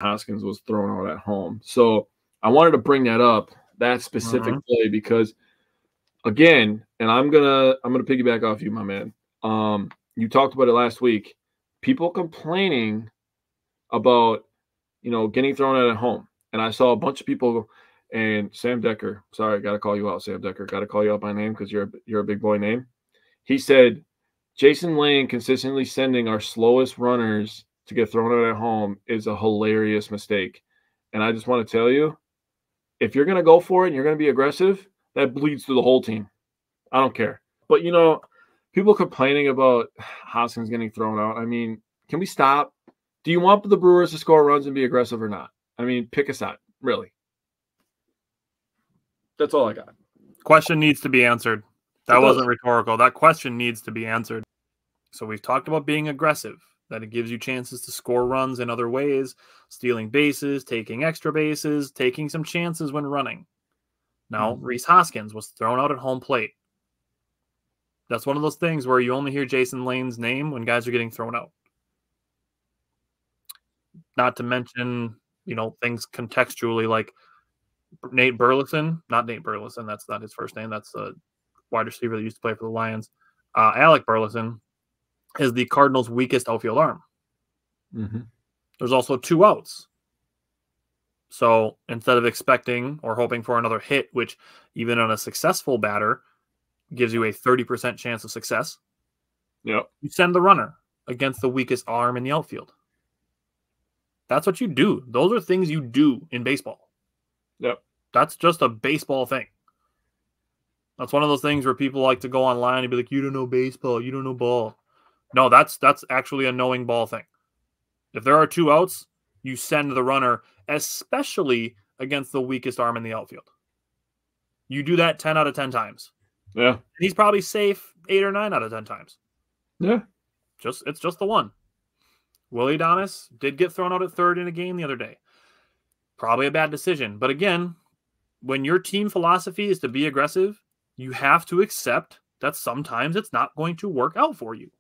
Hoskins was thrown out at home. So I wanted to bring that up, that specific play, because again, and I'm gonna piggyback off you, my man. You talked about it last week. People complaining about, getting thrown out at home. And I saw a bunch of people, and Sam Decker, sorry, got to call you out, Sam Decker. Got to call you out by name because you're a big boy name. He said, Jason Lane consistently sending our slowest runners to get thrown out at home is a hilarious mistake. And I just want to tell you, if you're going to go for it and you're going to be aggressive, that bleeds through the whole team. I don't care. But, people complaining about Hoskins getting thrown out. I mean, can we stop? Do you want the Brewers to score runs and be aggressive or not? I mean, pick a side, really. That's all I got. Question needs to be answered. That wasn't rhetorical. That question needs to be answered. So we've talked about being aggressive, that it gives you chances to score runs in other ways, stealing bases, taking extra bases, taking some chances when running. Now, Rhys Hoskins was thrown out at home plate. That's one of those things where you only hear Jason Lane's name when guys are getting thrown out. Not to mention, things contextually like Nate Burleson. Not Nate Burleson. That's not his first name. That's a wide receiver that used to play for the Lions. Alec Burleson is the Cardinals' weakest outfield arm. There's also 2 outs. So instead of expecting or hoping for another hit, which even on a successful batter gives you a 30% chance of success, you send the runner against the weakest arm in the outfield. That's what you do. Those are things you do in baseball. Yep. That's just a baseball thing. That's one of those things where people like to go online and be like, you don't know baseball, you don't know ball. No, that's actually a knowing ball thing. If there are 2 outs, you send the runner, especially against the weakest arm in the outfield. You do that 10 out of 10 times. Yeah. And he's probably safe 8 or 9 out of 10 times. Yeah. It's just the one. Willie Adames did get thrown out at third in a game the other day. Probably a bad decision. But again, when your team philosophy is to be aggressive, you have to accept that sometimes it's not going to work out for you.